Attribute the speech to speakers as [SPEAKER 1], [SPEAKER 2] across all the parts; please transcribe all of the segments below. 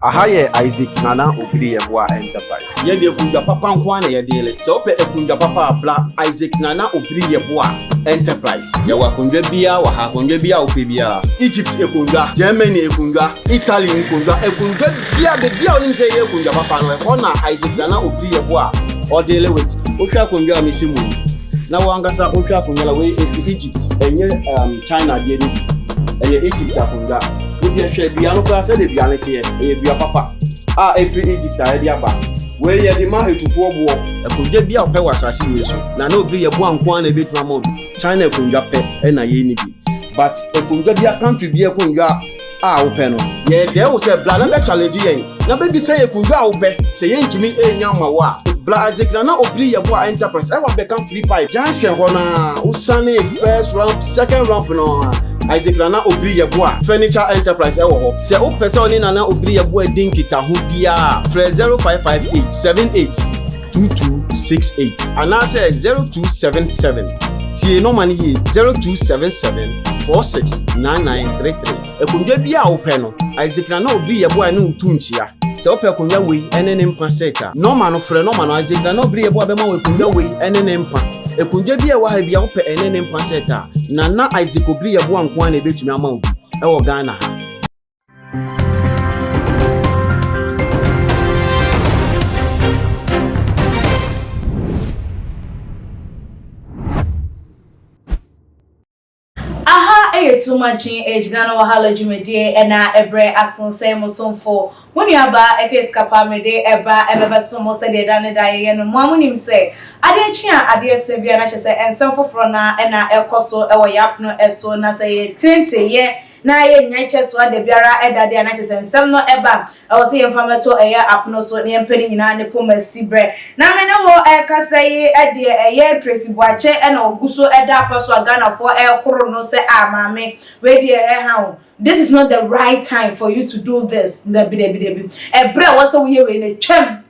[SPEAKER 1] Ahaye Isaac Nana Obiri Yeboah Enterprise.
[SPEAKER 2] Yedi Ekundwa Papa Nkwana yedele. Se ope Ekundwa Papa Bla Isaac Nana Obiri Yeboah Enterprise. Yawa kundwa bia wa ha kundwa bia ope bia. Egypt Ekundwa, Germany Ekundwa, Italy Ekundwa, Ekundwa bia de bia onim se ye Ekundwa Papa no e kona Isaac Nana Obiri Yeboah odele with. Ohwa kundwa misimu. Na wangasa ohwa kundwa we Egypt enye China de ni. Eye Egypt akundwa. We share bia no class de bia nete e bia papa every Egypt a de aba we ye de ma etufo bo ekundwa bia ope wasase we so na Obiri Yeboah nko na betuma mo China ekundwa pe e na ye ni bi but ekundwa bia country bia ekundwa ope no ye de wo se bla na be challenge yen na be bi se ekundwa ope se ye ntumi enya ma wa bla Isaac Nana Obiri Yeboah Enterprise e wa be kan free pie junction ho na usane first round second round no Isaac Nana Obiri Yeboah Furniture Enterprise ewo ho. Se o pese oni Nana Obiri Yeboah din kita ho bia. Fre 0558 78 2268. Ana se 0277. Tie no mani yi 0277 469933. Ekundwa bia o pe no. Isaac Nana Obiri Yeboah no ntunchia. Se o pe kunwa we enene mpa seta. No man no fre no man Isaac Nana Obiri Yeboah be ma we kunwa we enene mpa. Ekundwa bia wa ha bia wo pe enene mpa seta. Nana Isaac Obiri Yeboah nko na ebetumi ama obi e wo Ghana ha.
[SPEAKER 3] Too much age Ghana wahala jumedie ena ebre asonse musonfo woni aba ekeskapa mede eba ebeba somo se de dane daye no mo amunim se ade chi a ade sebia na chese ensem foforo na ena ekoso ewo yap no eso na se 20 ye na ye nyache so ade biara edade na chese ensem no eba ewo se yemfameto eya apno so ne yempeni nyina ne pomasi bre na mene wo ekasa yi ade eye Tracey Boakye ena oguso eda apaso Ghana for ehoro no se amame we dey how this is not the right time for you to do this debi ebre was we we na twam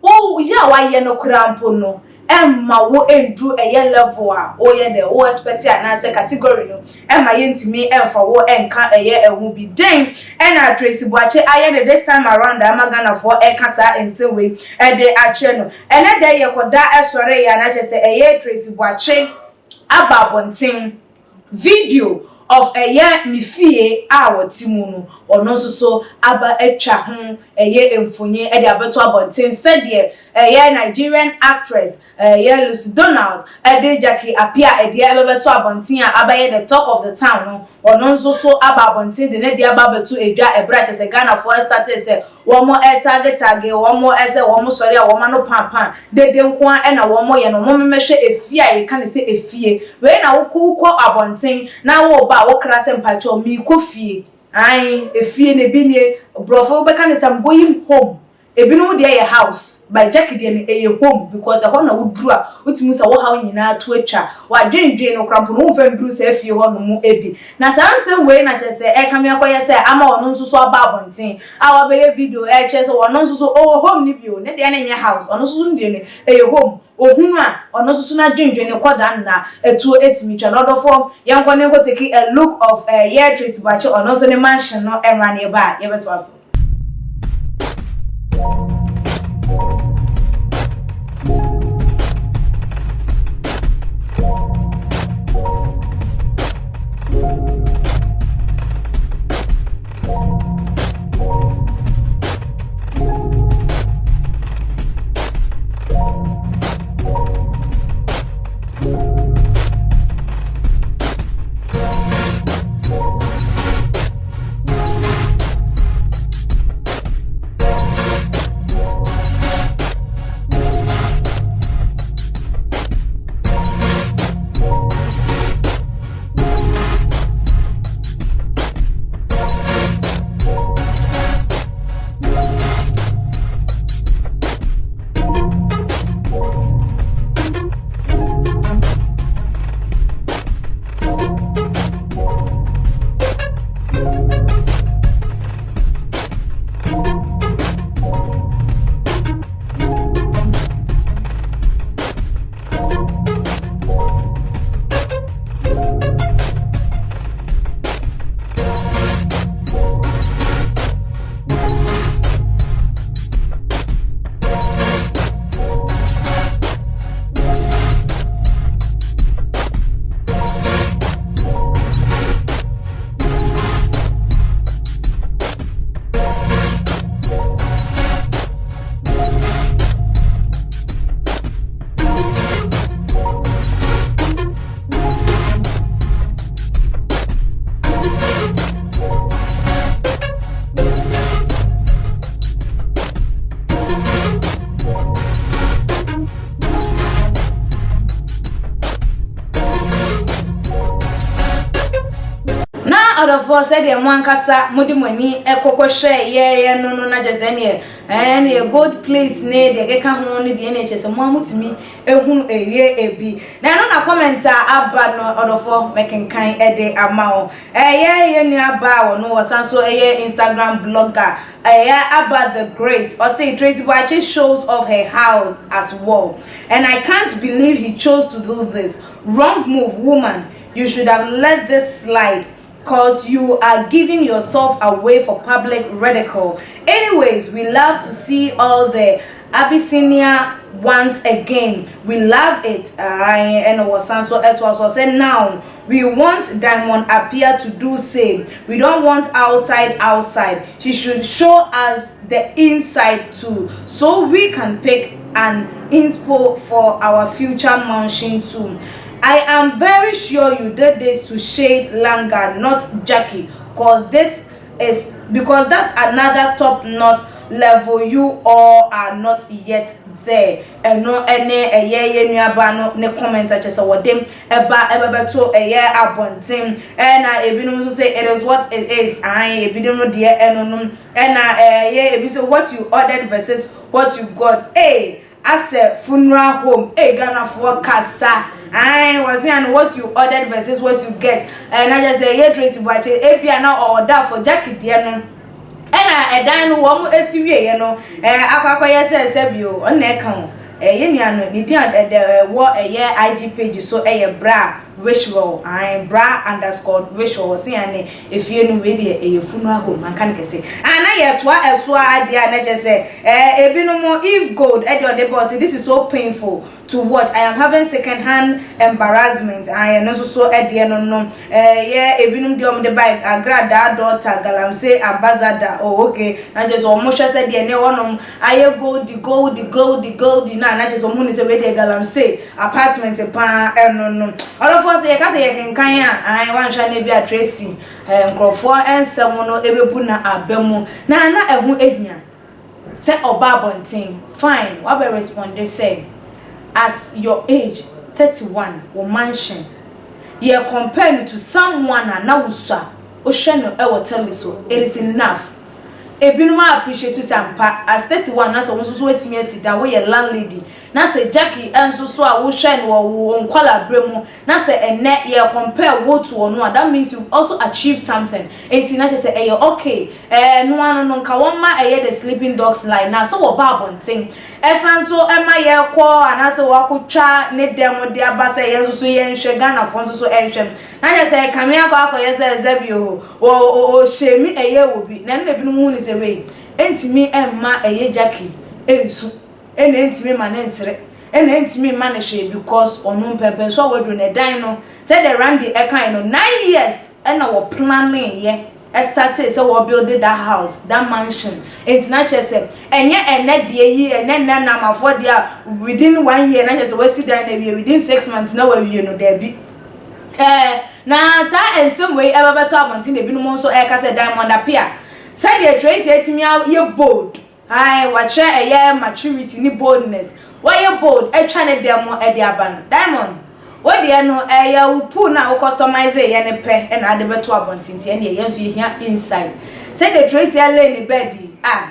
[SPEAKER 3] oh ya wa ye no krampo no emma wo endu eye level a o ye de o expect na say category no emma ye ntimi emfa wo enka eye ehu bi den ena Tracey Boakye aye this time around Ghana for ekasa ense we e de ache no ene de ye koda esore ya na chese eye Tracey Boakye ababontin video of eye mifie awatimu no ono so aba etwa ho eye emfonye e de abeto abonten said eye Nigerian actress eye Lucy Donald e de Jackie Appiah e de abeto abonten a abaye the talk of the town no ono so aba abonten de ne de aba beto edwa ebra chese Ghana for started say womo target womo ese womo sori a womo no pampan de nko a na womo ye no momo mehwe efie a ye kan se efie we na wokọ abonten na wo ba wo krase mpacho mi kofie ai efie ne bi ne brofo be kan say I'm going home ebinu de your house by Jackie de e home because e na woduru a utimu say wo ha nyina to atwa wa dwendwen no krampo no mfa nduru say efie ho no mu ebi na sansem we na chese e kam yakoye say ama ono nso so aba abonten awa be video e chese ono nso so oh home ni bio ne de na nya house ono nso so de ne e home ohunu a ono nso so na dwendwen ne koda na etuo etimi twa no dofo yankọ ne go take a look of year Tracey Boakye ono nso ne mansion no emra ne ba ye beto aso. na odofo said the one kasa modi mani ekoko hwe ye no na jese ne a good place ne de keka ho ne de NHS mo amutimi ehunu eye ebi na no na commenter aba no odofo mekenkan ede ama o ye nu aba wo no wasanso Instagram blogger about the great or say Tracey Boakye shows off her house as well, and I can't believe he chose to do this. Wrong move, woman. You should have let this slide, cause you are giving yourself away for public ridicule. Anyways, we love to see all the Abyssinia once again. We love it. And was so it was said now we want Diamond Appiah to do same. We don't want outside. She should show us the inside too, so we can pick an inspo for our future mansion too. I am very sure you did this to shade Langa, not Jackie, because that's another top knot level. You all are not yet there. And no any nuaba no comment just what them eba to abontim and ebinum so say it is what it is. Ebinum dear and ebi what you ordered versus what you got. As a funeral home, Ghana for casa. I was saying what you ordered versus what you get. And I just say, Tracey Boakye, Appiah now order for Jackie Diano. And I dine one SUA, Akako says, Sebio, on their count. Yeniano, the war a year IG page so bra visual. I'm bra _ visual. Saying if you know a funeral home, man can say. And I twa idea, and I just say, if gold at your deposit, this is so painful to watch. I am having second-hand embarrassment. I am also so at the end no. Ebinum the bike, a grada daughter, galam say ambassador. Oh, okay. I just almost said the name one. I go the gold, na just almost say where the galam say apartment no. All of us, can I want to be a Tracey, Crawford, and someone no ebebuna abemu. Na ehu ehia. Say obabontin. Fine. What be respond? They say, as your age 31 or mansion, you are compared to someone and now uswa. Oshano ewo tell you so. It is enough. Ebinuma appreciate you sampa as 31 na so so wetimi asida we ye landlady na say Jackie enso so a wo hwe no wo nkwala bremu na say enne ye compare wo to no that means you've also achieved something. Enti na say okay no anu no nka won ma the sleeping dogs line na so wo ba bonten esan so ema ye kwo anase wo akotwa ne dem de aba say yenso so ye nhwe Ghana fo so enhwem na say kamia kwa ye say zabio o shemi wo bi na ne bi no mu ni way entimi emma Jackie ensu entimi manensere entimi maneshe because onum pepe so we do ne dan no say the ram the ekan no 9 years and our planning ye started so we build that house that mansion international say enye de yi enne na mafo dia within 1 year na just we sit down within 6 months na we no there be na sa ensem we ebabeto abontin de bi no so e ka say Diamond Appiah said the Tracey etimi ye bold. Watch a maturity ni boldness. Why you bold? Trying demo e de aban. Diamond. What dey no you pull na we customize ye ne pe and add beto abontinti and ye so here inside. Said the Tracey lay in bed.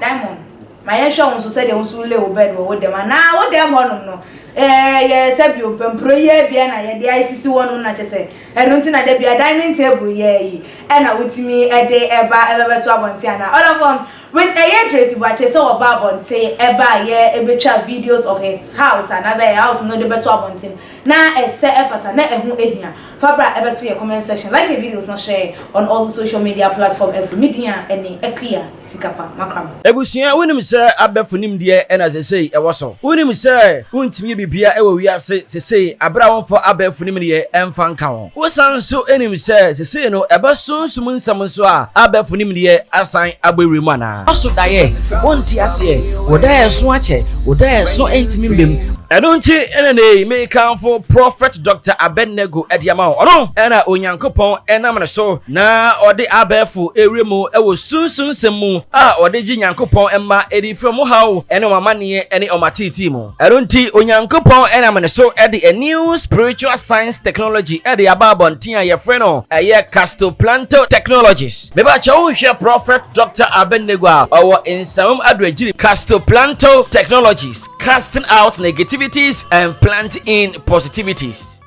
[SPEAKER 3] Diamond. My ensure so said they also lay bed with them. Na what dem one no. Sabi o pempro ye bia na ye de ICC wonu na chese enu nti na de bia dining table ye yi e na wutimi e de eba beto abonti ana all of them when Tracey Boakye say oba abonti eba ye ebetwa videos of his house and as a house no de beto abonti na e se efata na ehu ehia fabra ebeto your comment section like the videos not share on all the social media platforms as media any Appiah sikapa makram
[SPEAKER 4] ebusia wonim say abefunim de e na say e woso wonim say wontimi bibia e wo wiase say abra won for abefunim de emfa nka ho wo san so enim say no ebesonsum nsam so a abefunim de asan agbewremu ana oso daye wonti ase wo daye so ache wo daye so entimi mbem ɛno nti ɛna ne mekamfo prophet Dr. Abednego Ediama ɔno ɛna onyankopɔn ɛnam ne so na ɔde abɛɛfo ewremu ɛwɔ sunsunsɛm mu a ɔde gye nyankopɔn ɛma edifrɛ mu haw ɛne ɔmamanneɛ ɛne ɔmatiti mu ɛno nti onyankopɔn ɛnam ne so ɛde a new spiritual science technology ɛde aba abɔnten a yɛfrɛ no ɛyɛ castoplanto technologies meba kyɛ wohwɛ prophet Dr. Abednego a ɔwɔ nsamam adoagyiri castoplanto technologies casting out negativities and planting in positivities